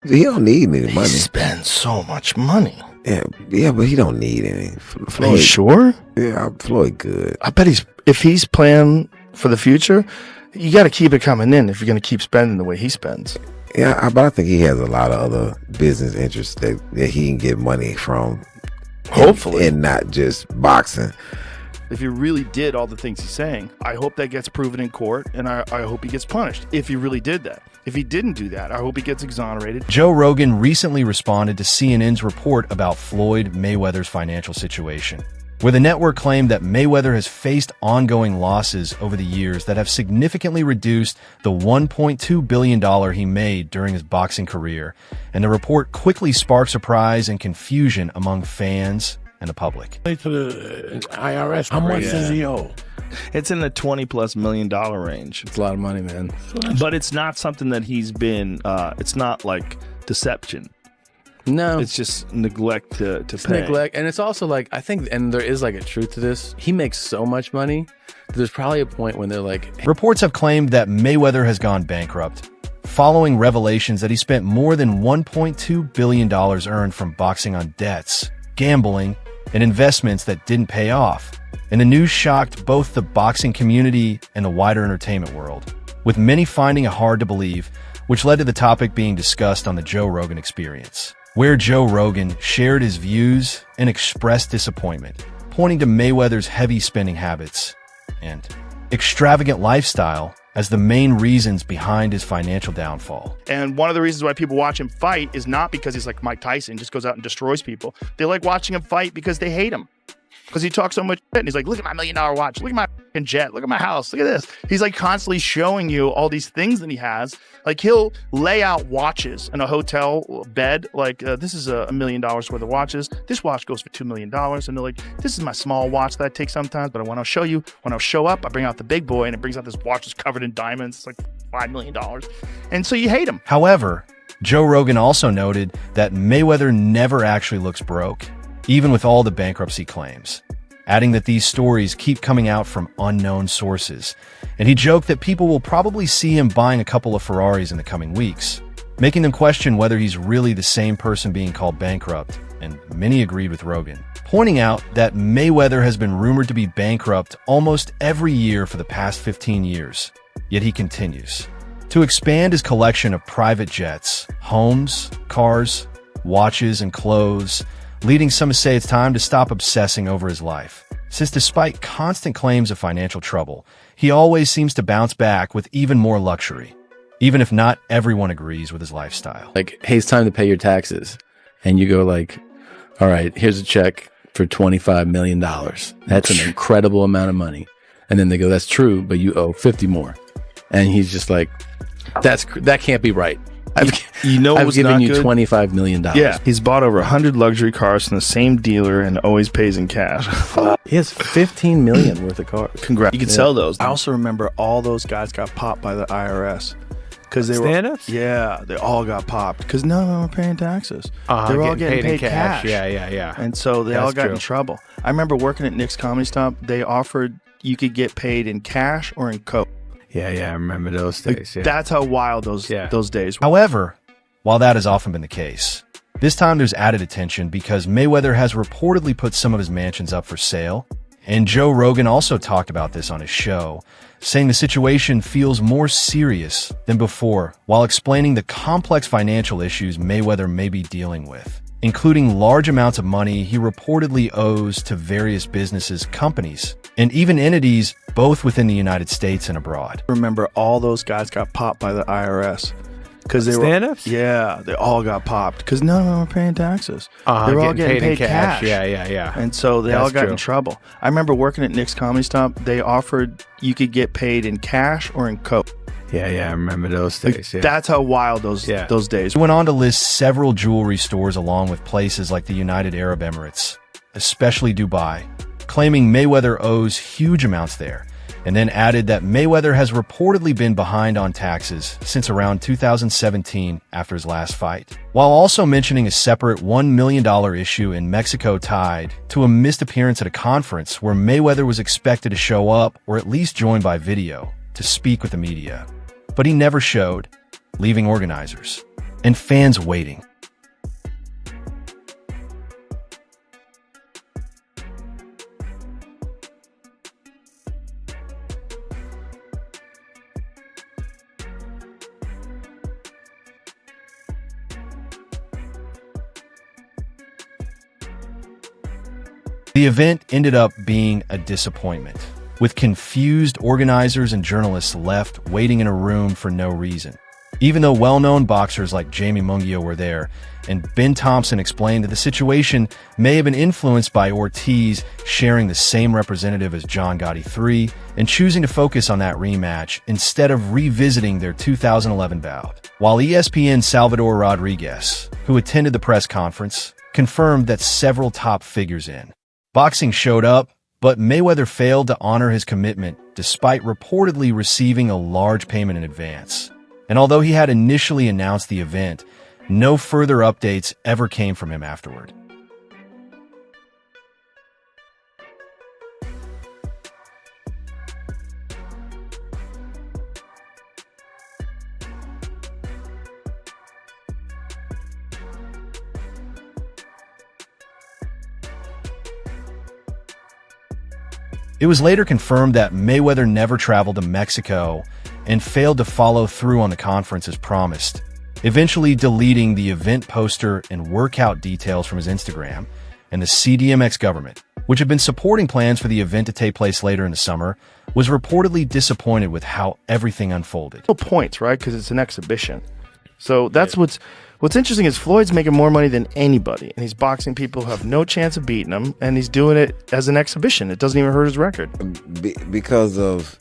He don't need any He money. spends so much money. Yeah, but he don't need any. Are Floyd, you sure? yeah, Floyd good. I bet if he's planning for the future, you got to keep it coming in if you're going to keep spending the way he spends. Yeah, but I think he has a lot of other business interests that he can get money from. Hopefully. And not just boxing. If he really did all the things he's saying, I hope that gets proven in court, and I hope he gets punished if he really did that. If he didn't do that, I hope he gets exonerated. Joe Rogan recently responded to CNN's report about Floyd Mayweather's financial situation, where the network claimed that Mayweather has faced ongoing losses over the years that have significantly reduced the $1.2 billion he made during his boxing career, and the report quickly sparked surprise and confusion among fans and the public. To the IRS, how much does he owe? It's in the $20+ million range. It's a lot of money, man. But it's not something that he's been, it's not like deception. No. It's just neglect to pay. Neglect. And it's also like, I think, and there is like a truth to this. He makes so much money. There's probably a point when they're like... Reports have claimed that Mayweather has gone bankrupt, following revelations that he spent more than $1.2 billion earned from boxing on debts, gambling, and investments that didn't pay off. And the news shocked both the boxing community and the wider entertainment world, with many finding it hard to believe, which led to the topic being discussed on the Joe Rogan Experience, where Joe Rogan shared his views and expressed disappointment, pointing to Mayweather's heavy spending habits and extravagant lifestyle as the main reasons behind his financial downfall. And one of the reasons why people watch him fight is not because he's like Mike Tyson, just goes out and destroys people. They like watching him fight because they hate him. Because he talks so much shit, and he's like, look at my $1 million watch, look at my fucking jet, look at my house, look at this. He's like constantly showing you all these things that he has. Like he'll lay out watches in a hotel bed, like this is $1 million worth of watches. This watch goes for $2 million. And they're like, this is my small watch that I take sometimes, but I want to show you, when I show up, I bring out the big boy, and it brings out this watch that's covered in diamonds. It's like $5 million. And so you hate him. However, Joe Rogan also noted that Mayweather never actually looks broke, even with all the bankruptcy claims, adding that these stories keep coming out from unknown sources. And he joked that people will probably see him buying a couple of Ferraris in the coming weeks, making them question whether he's really the same person being called bankrupt, and many agreed with Rogan, pointing out that Mayweather has been rumored to be bankrupt almost every year for the past 15 years, yet he continues to expand his collection of private jets, homes, cars, watches, and clothes, leading some to say it's time to stop obsessing over his life, since despite constant claims of financial trouble, he always seems to bounce back with even more luxury, even if not everyone agrees with his lifestyle. Like, hey, it's time to pay your taxes. And you go like, all right, here's a check for $25 million. That's an incredible amount of money. And then they go, that's true, but you owe 50 more. And he's just like, that can't be right. I've given you $25 million. Yeah, he's bought over 100 luxury cars from the same dealer and always pays in cash. He has $15 million worth of cars. Congrats. You could sell those. I also remember all those guys got popped by the IRS. Because they Stand-ups? Yeah, they all got popped. Because none of them were paying taxes. They were all getting paid cash. Yeah. And so they all got in trouble. I remember working at Nick's Comedy Stop. They offered you could get paid in cash or in coke. Yeah, I remember those days. Yeah. That's how wild those days were. However, while that has often been the case, this time there's added attention because Mayweather has reportedly put some of his mansions up for sale, and Joe Rogan also talked about this on his show, saying the situation feels more serious than before while explaining the complex financial issues Mayweather may be dealing with, including large amounts of money he reportedly owes to various businesses, companies, and even entities both within the United States and abroad. Remember all those guys got popped by the IRS. Because they Stand-ups? Yeah, they all got popped because none of them were paying taxes. They were all getting paid cash. Yeah. And so they all got in trouble. I remember working at Nick's Comedy Stop. They offered you could get paid in cash or in coke. Yeah, I remember those days. Yeah. That's how wild those days He went on to list several jewelry stores along with places like the United Arab Emirates, especially Dubai, claiming Mayweather owes huge amounts there, and then added that Mayweather has reportedly been behind on taxes since around 2017 after his last fight, while also mentioning a separate $1 million issue in Mexico tied to a missed appearance at a conference where Mayweather was expected to show up or at least join by video to speak with the media. But he never showed, leaving organizers and fans waiting. The event ended up being a disappointment, with confused organizers and journalists left waiting in a room for no reason. Even though well-known boxers like Jamie Munguia were there, and Ben Thompson explained that the situation may have been influenced by Ortiz sharing the same representative as John Gotti III and choosing to focus on that rematch instead of revisiting their 2011 bout. While ESPN's Salvador Rodriguez, who attended the press conference, confirmed that several top figures in boxing showed up, but Mayweather failed to honor his commitment despite reportedly receiving a large payment in advance. And although he had initially announced the event, no further updates ever came from him afterward. It was later confirmed that Mayweather never traveled to Mexico and failed to follow through on the conference as promised, eventually deleting the event poster and workout details from his Instagram. And the CDMX government, which had been supporting plans for the event to take place later in the summer, was reportedly disappointed with how everything unfolded. No points, right? Because it's an exhibition. So that's what's interesting is Floyd's making more money than anybody, and he's boxing people who have no chance of beating him, and he's doing it as an exhibition. It doesn't even hurt his record. Because of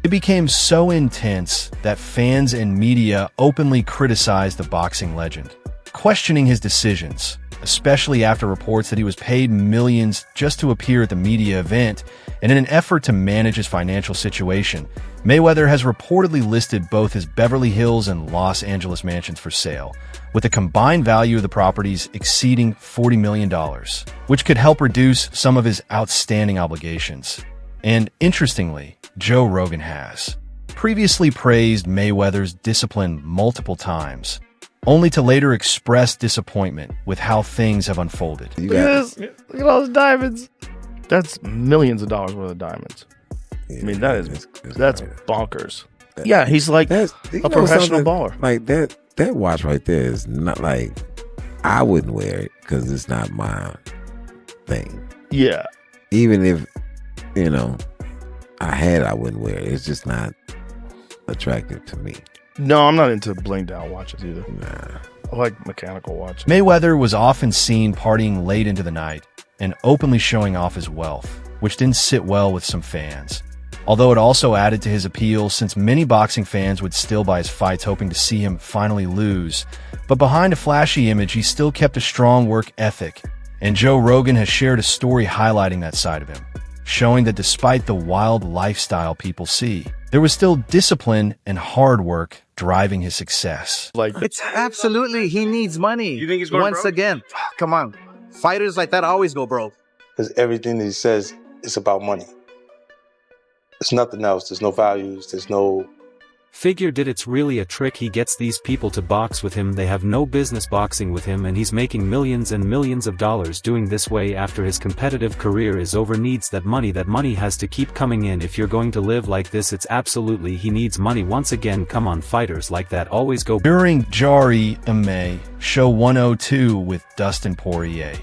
It became so intense that fans and media openly criticized the boxing legend, questioning his decisions, especially after reports that he was paid millions just to appear at the media event. And in an effort to manage his financial situation, Mayweather has reportedly listed both his Beverly Hills and Los Angeles mansions for sale, with the combined value of the properties exceeding $40 million, which could help reduce some of his outstanding obligations. And interestingly, Joe Rogan has previously praised Mayweather's discipline multiple times, only to later express disappointment with how things have unfolded. Look at this. Look at all those diamonds. That's millions of dollars worth of diamonds. Yeah, I mean, that's bonkers. Yeah, he's like a professional baller. Like that watch right there is not like, I wouldn't wear it because it's not my thing. Yeah. Even if, I had it, I wouldn't wear it. It's just not attractive to me. No, I'm not into blinged out watches either. Nah. I like mechanical watches. Mayweather was often seen partying late into the night and openly showing off his wealth, which didn't sit well with some fans. Although it also added to his appeal since many boxing fans would still buy his fights hoping to see him finally lose. But behind a flashy image, he still kept a strong work ethic. And Joe Rogan has shared a story highlighting that side of him, showing that despite the wild lifestyle people see, there was still discipline and hard work driving his success. It's absolutely, he needs money. You think he's going Once broke? again, come on. Fighters like that always go broke. Because everything that he says is about money. There's nothing else. There's no values. There's no... Figured it's really a trick. He gets these people to box with him. They have no business boxing with him, and he's making millions and millions of dollars doing this way after his competitive career is over. Needs that money. That money has to keep coming in. If you're going to live like this, it's absolutely he needs money. Once again, come on, fighters like that always go. During Jari Ime Show 102 with Dustin Poirier,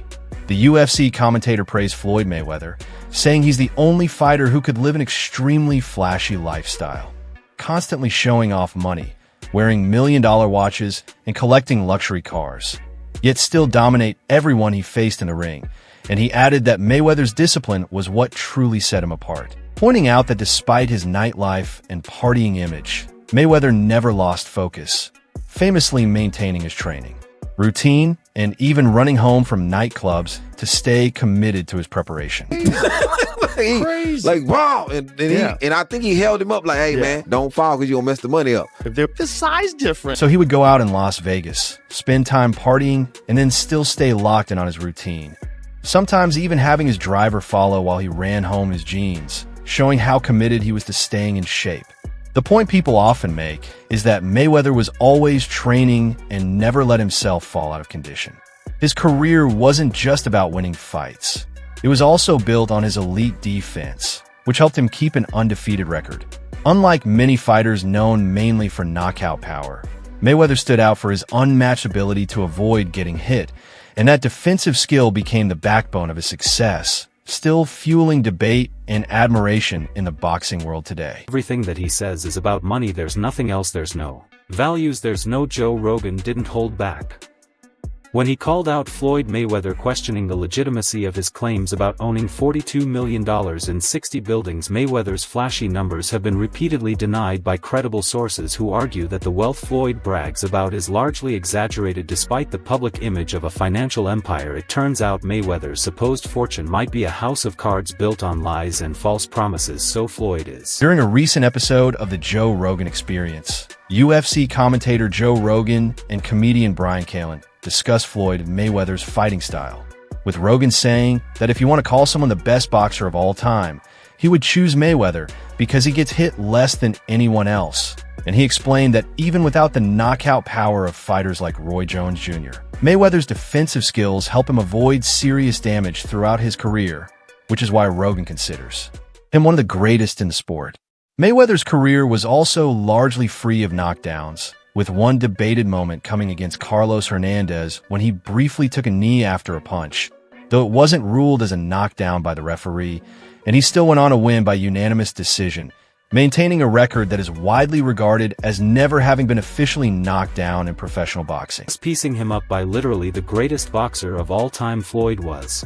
the UFC commentator praised Floyd Mayweather, saying he's the only fighter who could live an extremely flashy lifestyle, constantly showing off money, wearing million-dollar watches, and collecting luxury cars, yet still dominate everyone he faced in the ring. And he added that Mayweather's discipline was what truly set him apart, pointing out that despite his nightlife and partying image, Mayweather never lost focus, famously maintaining his training, routine, and even running home from nightclubs to stay committed to his preparation. Crazy. Like, wow. And I think he held him up like, hey, man, don't fall because you're going to mess the money up. If they're the size difference. So he would go out in Las Vegas, spend time partying, and then still stay locked in on his routine. Sometimes even having his driver follow while he ran home his jeans, showing how committed he was to staying in shape. The point people often make is that Mayweather was always training and never let himself fall out of condition. His career wasn't just about winning fights. It was also built on his elite defense, which helped him keep an undefeated record. Unlike many fighters known mainly for knockout power, Mayweather stood out for his unmatched ability to avoid getting hit, and that defensive skill became the backbone of his success, still fueling debate and admiration in the boxing world today. Everything that he says is about money. There's nothing else. There's no values. There's no Joe Rogan didn't hold back. When he called out Floyd Mayweather questioning the legitimacy of his claims about owning $42 million in 60 buildings, Mayweather's flashy numbers have been repeatedly denied by credible sources who argue that the wealth Floyd brags about is largely exaggerated despite the public image of a financial empire. It turns out Mayweather's supposed fortune might be a house of cards built on lies and false promises, so Floyd is. During a recent episode of the Joe Rogan Experience, UFC commentator Joe Rogan and comedian Brian Callen discussed Floyd Mayweather's fighting style, with Rogan saying that if you want to call someone the best boxer of all time, he would choose Mayweather because he gets hit less than anyone else. And he explained that even without the knockout power of fighters like Roy Jones Jr., Mayweather's defensive skills help him avoid serious damage throughout his career, which is why Rogan considers him one of the greatest in the sport. Mayweather's career was also largely free of knockdowns, with one debated moment coming against Carlos Hernandez when he briefly took a knee after a punch, though it wasn't ruled as a knockdown by the referee, and he still went on to win by unanimous decision, maintaining a record that is widely regarded as never having been officially knocked down in professional boxing. Piecing him up by literally the greatest boxer of all time. Floyd was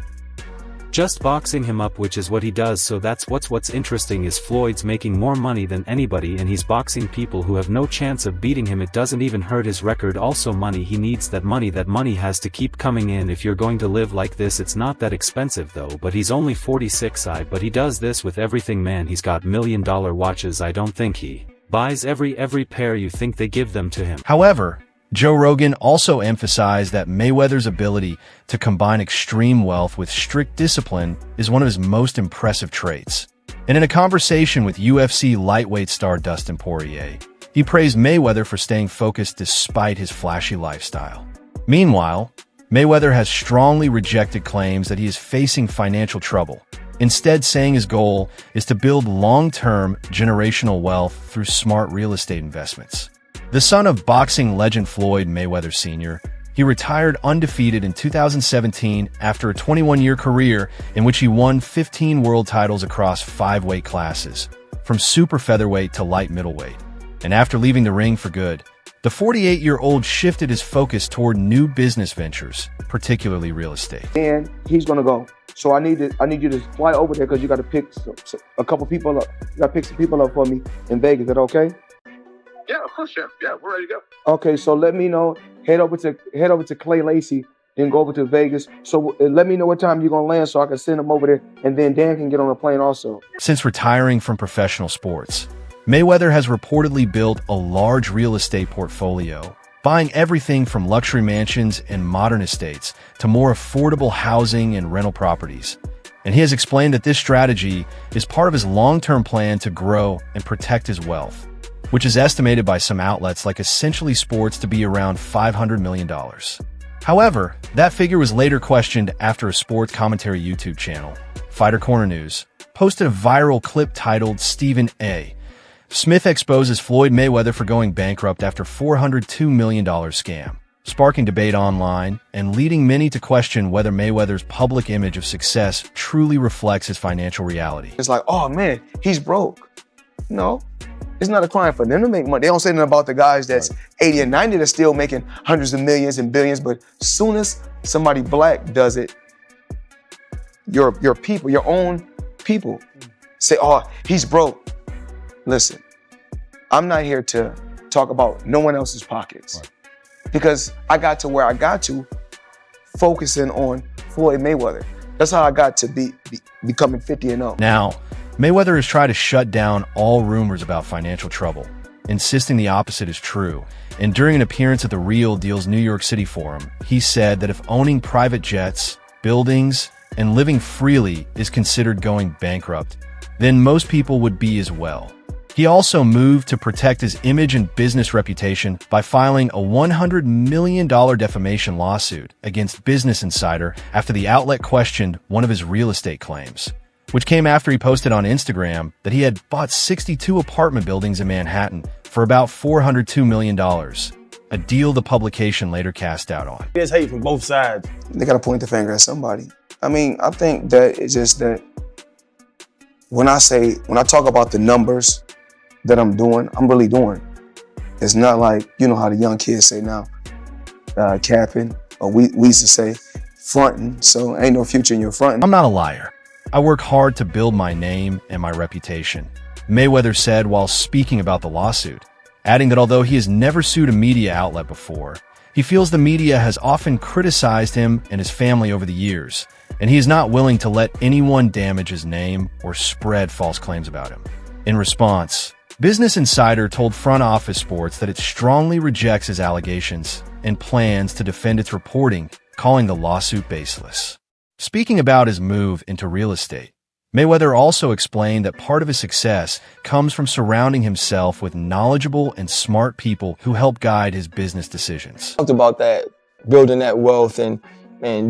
just boxing him up, which is what he does. So that's what's interesting is Floyd's making more money than anybody, and he's boxing people who have no chance of beating him. It doesn't even hurt his record. Also money, he needs that money. That money has to keep coming in if you're going to live like this. It's not that expensive though, but he's only 46. But he does this with everything, man. He's got $1 million watches. I don't think he buys every pair you think they give them to him. However, Joe Rogan also emphasized that Mayweather's ability to combine extreme wealth with strict discipline is one of his most impressive traits. And in a conversation with UFC lightweight star Dustin Poirier, he praised Mayweather for staying focused despite his flashy lifestyle. Meanwhile, Mayweather has strongly rejected claims that he is facing financial trouble, instead saying his goal is to build long-term generational wealth through smart real estate investments. The son of boxing legend Floyd Mayweather Sr., he retired undefeated in 2017 after a 21-year career in which he won 15 world titles across 5 weight classes, from super featherweight to light middleweight. And after leaving the ring for good, the 48-year-old shifted his focus toward new business ventures, particularly real estate. And he's gonna go. So I need you to fly over there because you got to pick a couple people up. You got to pick some people up for me in Vegas. Is that okay? Yeah, of course, Chef. Yeah, we're ready to go. Okay, so let me know. Head over to Clay Lacey, then go over to Vegas. So let me know what time you're gonna land so I can send him over there, and then Dan can get on a plane also. Since retiring from professional sports, Mayweather has reportedly built a large real estate portfolio, buying everything from luxury mansions and modern estates to more affordable housing and rental properties. And he has explained that this strategy is part of his long-term plan to grow and protect his wealth, which is estimated by some outlets like Essentially Sports to be around $500 million. However, that figure was later questioned after a sports commentary YouTube channel, Fighter Corner News, posted a viral clip titled Stephen A. Smith exposes Floyd Mayweather for going bankrupt after $402 million scam, sparking debate online and leading many to question whether Mayweather's public image of success truly reflects his financial reality. It's like, oh man, he's broke. No. It's not a crime for them to make money. They don't say nothing about the guys that's 80 and 90 that's still making hundreds of millions and billions, but as soon as somebody black does it, your people, your own people say, oh, he's broke. Listen, I'm not here to talk about no one else's pockets because I got to where I got to focusing on Floyd Mayweather. That's how I got to becoming 50-0. Now, Mayweather has tried to shut down all rumors about financial trouble, insisting the opposite is true. And during an appearance at the Real Deal's New York City Forum, he said that if owning private jets, buildings, and living freely is considered going bankrupt, then most people would be as well. He also moved to protect his image and business reputation by filing a $100 million defamation lawsuit against Business Insider after the outlet questioned one of his real estate claims, which came after he posted on Instagram that he had bought 62 apartment buildings in Manhattan for about $402 million, a deal the publication later cast doubt on. There's hate from both sides. They got to point the finger at somebody. I mean, I think that it's just that when I talk about the numbers that I'm doing, I'm really doing. It's not like, you know how the young kids say now, capping, or we used to say fronting, so ain't no future in your fronting. I'm not a liar. I work hard to build my name and my reputation, Mayweather said while speaking about the lawsuit, adding that although he has never sued a media outlet before, he feels the media has often criticized him and his family over the years, and he is not willing to let anyone damage his name or spread false claims about him. In response, Business Insider told Front Office Sports that it strongly rejects his allegations and plans to defend its reporting, calling the lawsuit baseless. Speaking about his move into real estate, Mayweather also explained that part of his success comes from surrounding himself with knowledgeable and smart people who help guide his business decisions. Talked about that, building that wealth and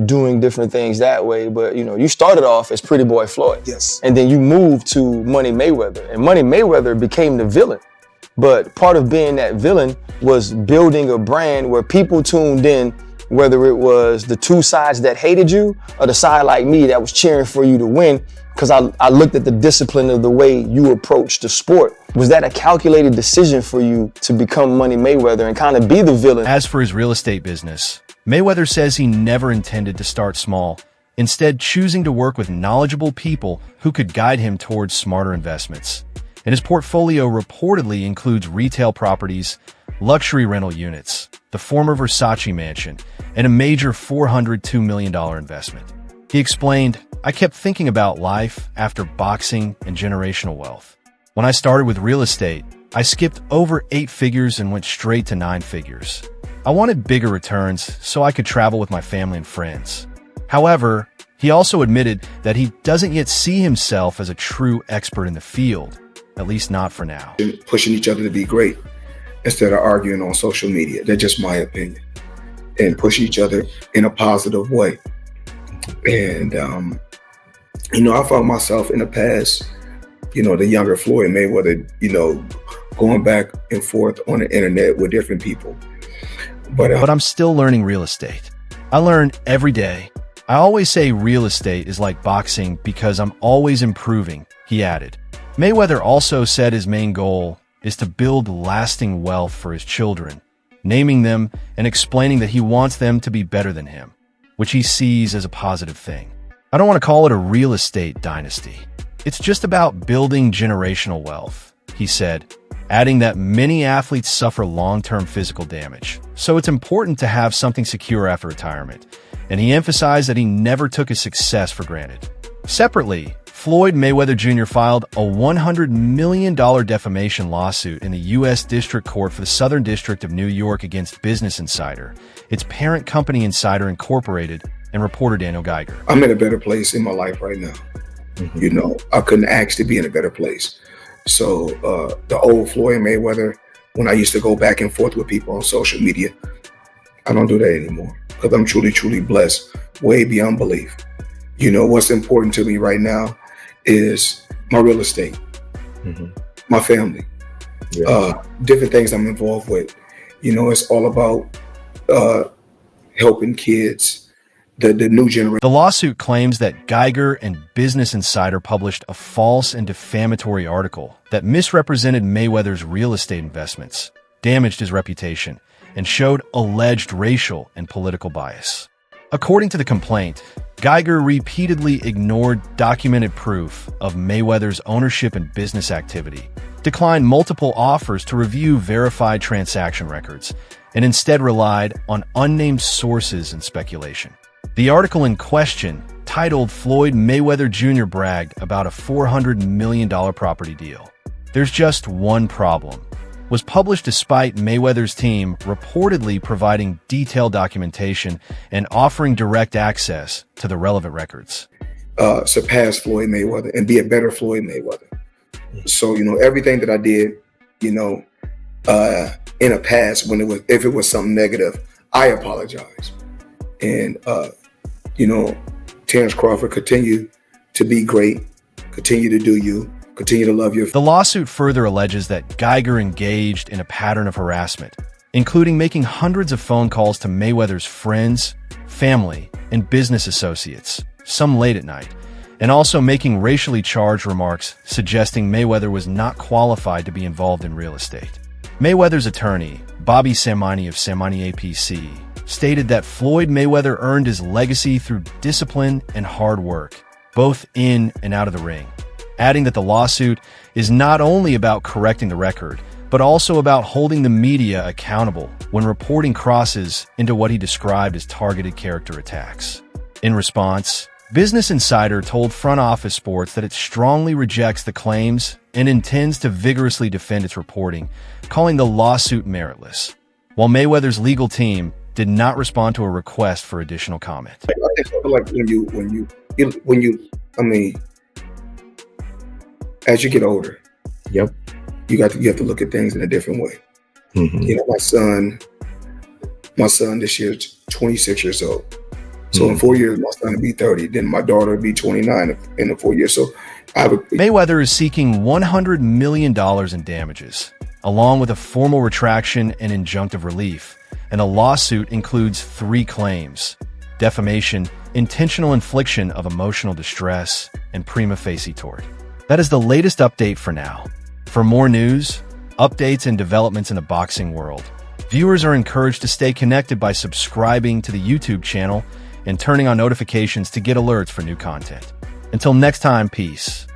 doing different things that way. But, you know, you started off as Pretty Boy Floyd. Yes. And then you moved to Money Mayweather. And Money Mayweather became the villain. But part of being that villain was building a brand where people tuned in, whether it was the two sides that hated you or the side like me that was cheering for you to win, because I looked at the discipline of the way you approached the sport. Was that a calculated decision for you to become Money Mayweather and kind of be the villain? As for his real estate business, Mayweather says he never intended to start small, instead choosing to work with knowledgeable people who could guide him towards smarter investments. And his portfolio reportedly includes retail properties, luxury rental units, the former Versace mansion, and a major $402 million investment. He explained, "I kept thinking about life after boxing and generational wealth. When I started with real estate, I skipped over 8 figures and went straight to 9 figures. I wanted bigger returns so I could travel with my family and friends." However, he also admitted that he doesn't yet see himself as a true expert in the field, at least not for now. Pushing each other to be great instead of arguing on social media. That's just my opinion. And push each other in a positive way. And, you know, I found myself in the past, you know, the younger Floyd Mayweather, you know, going back and forth on the internet with different people. But I'm still learning real estate. I learn every day. I always say real estate is like boxing because I'm always improving, he added. Mayweather also said his main goal is to build lasting wealth for his children, naming them and explaining that he wants them to be better than him, which he sees as a positive thing. I don't want to call it a real estate dynasty. It's just about building generational wealth, he said, adding that many athletes suffer long-term physical damage, so it's important to have something secure after retirement, and he emphasized that he never took his success for granted. Separately, Floyd Mayweather Jr. filed a $100 million defamation lawsuit in the U.S. District Court for the Southern District of New York against Business Insider, its parent company Insider Incorporated, and reporter Daniel Geiger. I'm in a better place in my life right now. You know, I couldn't ask to be in a better place. So the old Floyd Mayweather, when I used to go back and forth with people on social media, I don't do that anymore because I'm truly, truly blessed, way beyond belief. You know, what's important to me right now is my real estate, my family, different things I'm involved with. You know, it's all about helping kids, the new generation. The lawsuit claims that Geiger and Business Insider published a false and defamatory article that misrepresented Mayweather's real estate investments, damaged his reputation, and showed alleged racial and political bias. According to the complaint, Geiger repeatedly ignored documented proof of Mayweather's ownership and business activity, declined multiple offers to review verified transaction records, and instead relied on unnamed sources and speculation. The article in question, titled Floyd Mayweather Jr. bragged about a $400 million property deal. There's just one problem. Was published despite Mayweather's team reportedly providing detailed documentation and offering direct access to the relevant records. Surpass Floyd Mayweather and be a better Floyd Mayweather. So, everything that I did, in a past, if it was something negative, I apologize. And, Terrence Crawford, continue to be great, continue to do you, continue to love your... The lawsuit further alleges that Geiger engaged in a pattern of harassment, including making hundreds of phone calls to Mayweather's friends, family, and business associates, some late at night, and also making racially charged remarks suggesting Mayweather was not qualified to be involved in real estate. Mayweather's attorney, Bobby Samani of Samani APC, stated that Floyd Mayweather earned his legacy through discipline and hard work, both in and out of the ring, adding that the lawsuit is not only about correcting the record, but also about holding the media accountable when reporting crosses into what he described as targeted character attacks. In response, Business Insider told Front Office Sports that it strongly rejects the claims and intends to vigorously defend its reporting, calling the lawsuit meritless, while Mayweather's legal team did not respond to a request for additional comment. I think like as you get older, you have to look at things in a different way. My son this year is 26 years old. So in 4 years, my son will be 30. Then my daughter will be 29 in the 4 years. So Mayweather is seeking $100 million in damages, along with a formal retraction and injunctive relief. And the lawsuit includes 3 claims: defamation, intentional infliction of emotional distress, and prima facie tort. That is the latest update for now. For more news, updates, and developments in the boxing world, viewers are encouraged to stay connected by subscribing to the YouTube channel and turning on notifications to get alerts for new content. Until next time, peace.